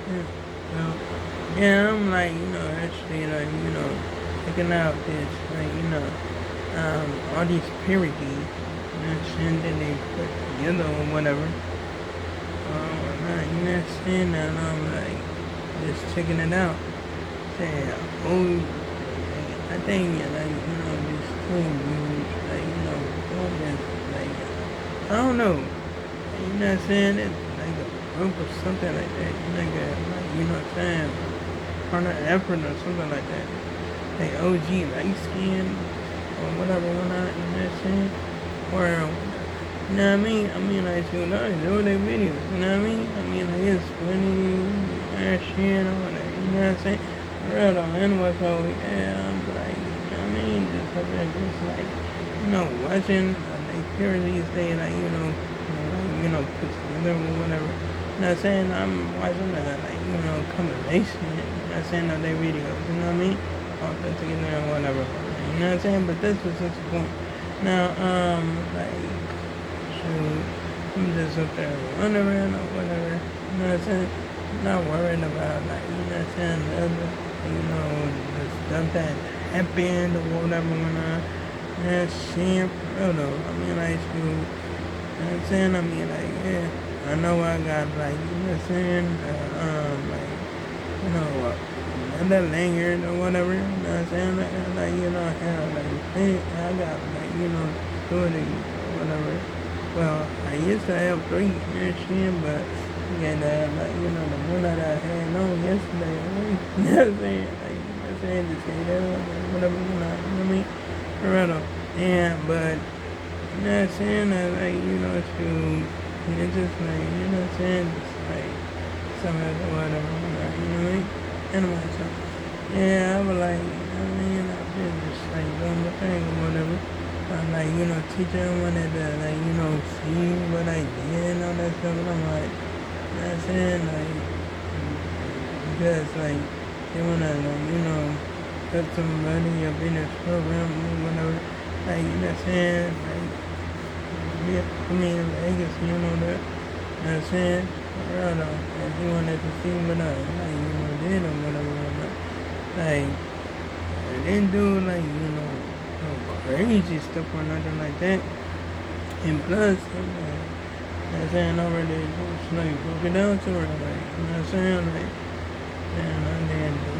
Yeah. Well, yeah, I'm like, actually, like, checking out this, like, all these parodies, and then they put together or whatever. You know what I'm saying? And I'm like, just checking it out. Saying, oh, I think, like, this cool dude, like, all this, like, I don't know. You know what I'm saying? It's like a group or something like that. Like, you know what I'm saying? Part of effort or something like that. Like OG light skin or whatever, whatnot, you know what I'm saying? Or, you know what I mean? I mean, like, you know, do their videos, you know what I mean? I mean, like, it's funny, shit, all that, you know what I'm saying? For real though, anyway, so, yeah, I'm like, you know what I mean? Just up there, just like, watching, like, parodies, they, like, put together or whatever. You know what I'm saying? I'm watching that, like, combination, you know what I'm saying, of their videos, you know what I mean? All put together or whatever. You know what I'm saying? But this was just the point. Now, like, shoot, I'm just up there running around or whatever. You know what I'm saying? Not worrying about, like, you know what I'm saying, the other, the stuff that happened or whatever when that shit, for real though. I mean, like, shoot, you know what I'm saying? I mean, like, yeah, I know I got, like, you know what I'm saying, like, another lanyard or whatever, you know what I'm saying? Like I have, like, I got, like, 30 or whatever. Well, I used to have 3 shit, but again, like, the one that I had on yesterday, you know what I'm saying? Like, you know what I'm saying? Just say that, whatever, you know what I mean? For real though. Yeah, but, you know what I'm saying? Like, it's just like, you know what I'm saying? Just like, some of the whatever, you know what I mean? Anyway, so, yeah, I was like, I mean, I've been just like doing my thing or whatever. I'm like, teaching them wanted to, like, see what I did and all that stuff. And I'm like, you know what I'm saying? Like, because, like, they wanna, like, put somebody up in this program or whatever. Like, you know what I'm saying? Like, yeah, I mean, I guess, that. You know what I'm saying? For real though, if you wanted to see what I, like, did or whatever, like, I didn't do, like, no crazy stuff or nothing like that. And plus, you know what I'm saying, I already just, like, broke it down to her, like, you know what I'm saying? Like, and I didn't do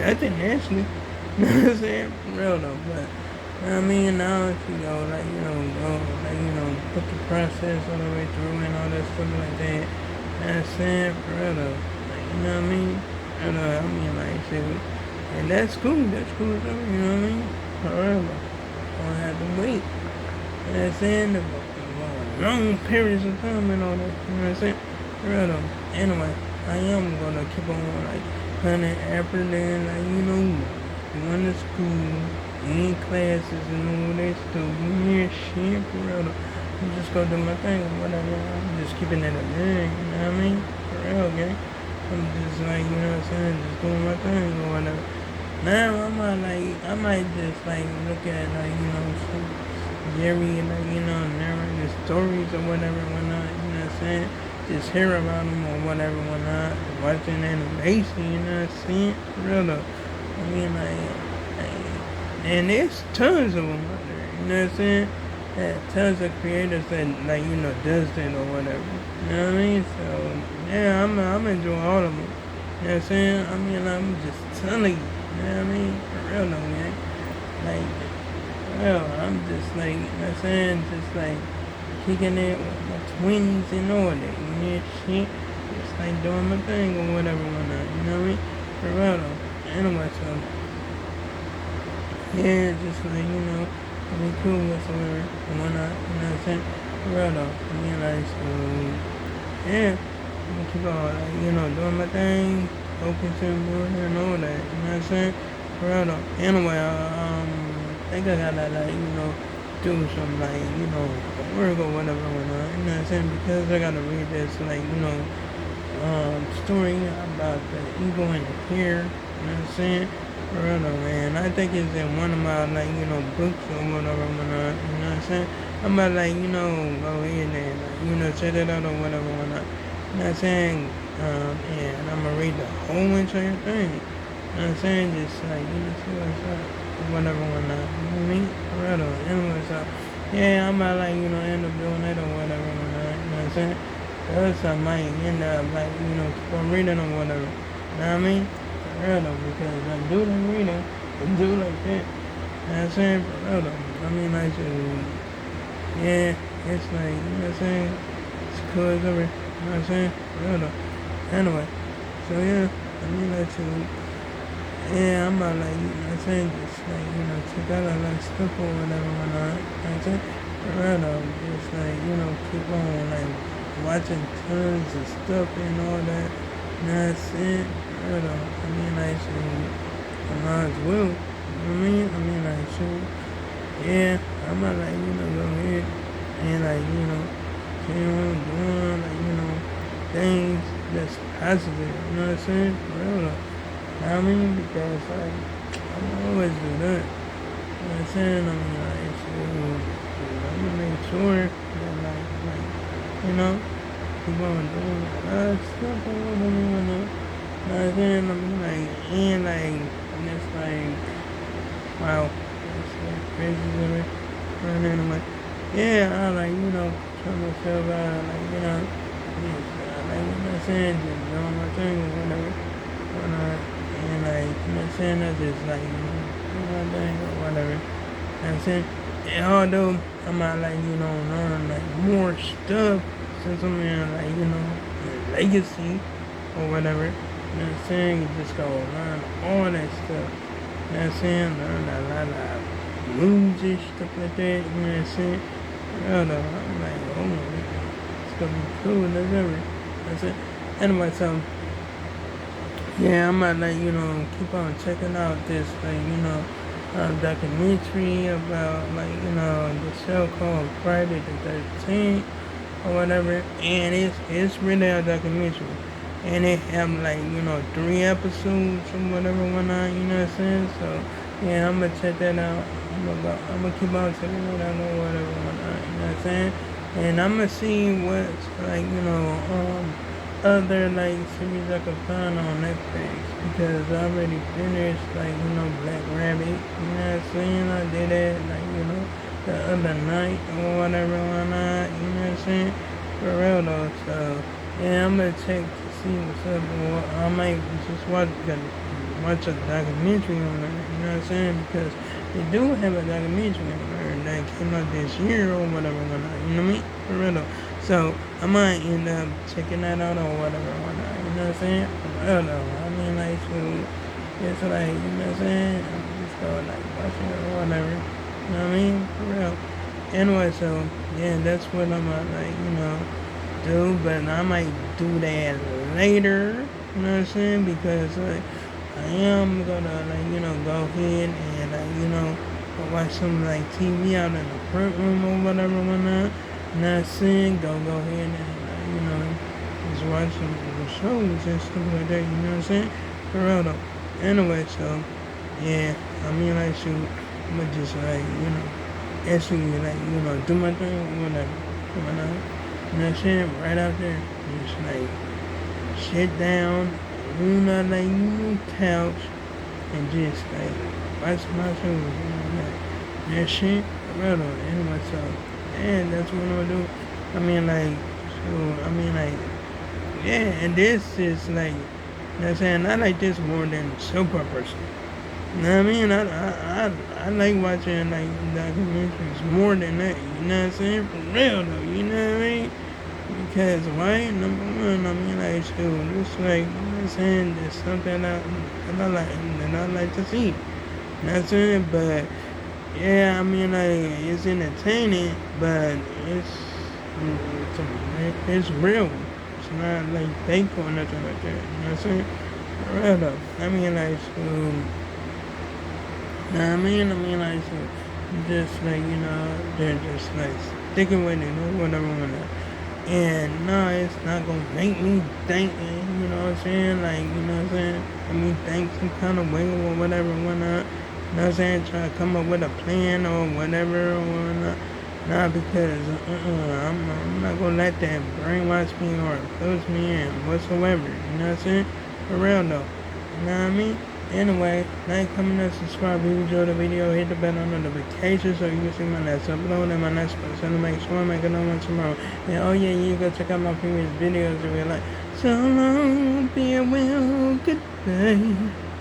nothing actually. You know what I'm saying? For real though, but I mean, now if you go, like, go, like, put the process all the way through and all that stuff like that. That's saying for real though. Like, you know what I mean? I mean, like, shit. And that's cool. That's cool too. You know what I mean? Forever. Don't have to wait. You know what I'm saying? The long periods of time and all that. You know what I'm saying? For real though. Anyway, I am gonna keep on, like, hunting after then, like, going to school, in classes and all that stuff. Yeah, shit, for real though. I'm just gonna do my thing or whatever. I'm just keeping it a day, you know what I mean? For real, gang. I'm just like, you know what I'm saying, just doing my thing or whatever. Now I might just like look at, like, some Jerry, like, narrating stories or whatever, whatnot, you know what I'm saying? Just hear about them or whatever, whatnot. Watching animation, you know what I'm saying? For real though. I mean, and there's tons of them out there, you know what I'm saying? Tons of creators that, like, does that or whatever. You know what I mean? So, yeah, I'm enjoying all of them. You know what I'm saying? I mean, I'm just telling you. You know what I mean? For real though, man. Like, well, I'm just like, you know what I'm saying? Just like kicking it with my twins and all that. You know shit? Just like doing my thing or whatever, whatnot. You know what I mean? For real though. Anyway, so, yeah, just like, be cool whatsoever and whatnot. You know what I'm saying? For real though. I mean, like, so, yeah. I'm gonna keep on, like, doing my thing, focusing more and all that. You know what I'm saying? For real though. Anyway, I think I gotta, like, do some, like, work or whatever, whatnot. You know what I'm saying? Because I gotta read this, like, story about the eagle and the pear. You know what I'm saying? For real though, man. I think it's in one of my, like, books or whatever, whatnot. You know what I'm saying? I'm about, like, go ahead and, like, check it out or whatever, whatnot. You know what I'm saying? Yeah. read the whole entire thing. You know what I'm saying? Just like, see what's up, or whatever, whatnot. You know what I mean? For real though. Anyway, so, yeah, I might, like, end up doing it or whatever, whatnot. You know what I'm saying? Else I might end up, like, keep on reading or whatever. You know what I mean? For real though, because I do like reading. I do like that. You know what I'm saying? For real though. Like, yeah, it's like, what I'm saying? It's cool as ever. You know what I'm saying? For real though. Anyway, so yeah, yeah, I'm about like, what I'm saying? Just like, check out like stuff or whatever, whatnot. You know what I'm saying? For real though, just like, keep on like watching tons of stuff and all that. You know what I'm saying? For real though. I might as well. You know what I mean? Like, shoot. Yeah, I'm about like, go ahead and like, keep on doing like, things that's positive, you know what I'm saying? For real though. I mean, because like, I'm always do that. You know what I'm saying? Like, I'm gonna make sure that keep on doing stuff or whatever, you know what I'm saying? Like, and like, it's like, wow, it's like crazy to me. And then I'm like, yeah, I like, try myself out, like, just, like, you know what I'm saying, just doing my thing or whatever, and like, you know what I'm saying, I just like, do my thing or whatever, you know what I'm saying, and although I might like, learn like more stuff, since I'm in like, legacy or whatever, you know what I'm saying, you just go learn all that stuff, you know what I'm saying, learn a lot of moves and stuff like that, you know what I'm saying, real though, I'm like, oh, it's gonna be cool as ever. That's it. Anyway, so yeah, I'm gonna like, keep on checking out this like, documentary about like, the show called Friday the 13th or whatever, and it's really a documentary. And it have like, 3 episodes or whatever, whatnot, you know what I'm saying? So yeah, I'm gonna check that out. I'm gonna keep on checking it out or whatever, whatnot, you know what I'm saying? And I'm gonna see what's like, other like series I could find on Netflix, because I already finished like, Black Rabbit, you know what I'm saying? I did that like, the other night or whatever, whatnot, you know what I'm saying? For real though, so yeah, I'm gonna check to see what's up, or I might just watch a documentary on it, you know what I'm saying? Because they do have a documentary on there that came out this year or whatever, whatnot, you know what I mean? For real though. So I might end up checking that out or whatever, whatnot, you know what I'm saying? For real though. Like, so it's like, you know what I'm saying? I'm just go like watching it or whatever, you know what I mean? For real. Anyway, so yeah, that's what I'm like, do, but I might do that later, you know what I'm saying? Because like, I am gonna like, go ahead and like, go watch some like TV out in the front room or whatever, whatnot. Not saying go ahead and just watch some shows and stuff like that, you know what I'm saying? For real though. Anyway, so yeah, like, shoot, I'ma just like, actually like, do my thing or whatever. Whatnot. You know what I'm saying? Right out there. Just like sit down on a like couch and just like watch my shows, that shit. For real though. Anyway, so yeah, that's what I'm gonna do. Like, yeah, and this is like, you know what I'm saying? I like this more than soap operas. You know what I mean? I like watching like documentaries more than that. You know what I'm saying? For real though. You know what I mean? Because why? Number one, like, shoot, it's like, you know what I'm saying? There's something that I like to see. You know what I'm saying? But yeah, like, it's entertaining, but it's real. It's not like fake or nothing like that. You know what I'm saying? For real though. Like, so, like, so, just like, they're just like sticking with it or whatever, whatever. And no, it's not gonna make me think, you know what I'm saying? Like, you know what I'm saying? I mean, think some kind of way or whatever, whatnot. You know what I'm saying? Try to come up with a plan or whatever or whatnot. Nah, because I'm not gonna let that brainwash me or influence me in whatsoever. You know what I'm saying? For real though. You know what I mean? Anyway, like, comment, and subscribe. If you enjoyed the video, hit the bell on notifications so you can see my next upload and my next post. And to make sure I make another one tomorrow. And oh yeah, you go check out my previous videos if you like. So long, be well, goodbye.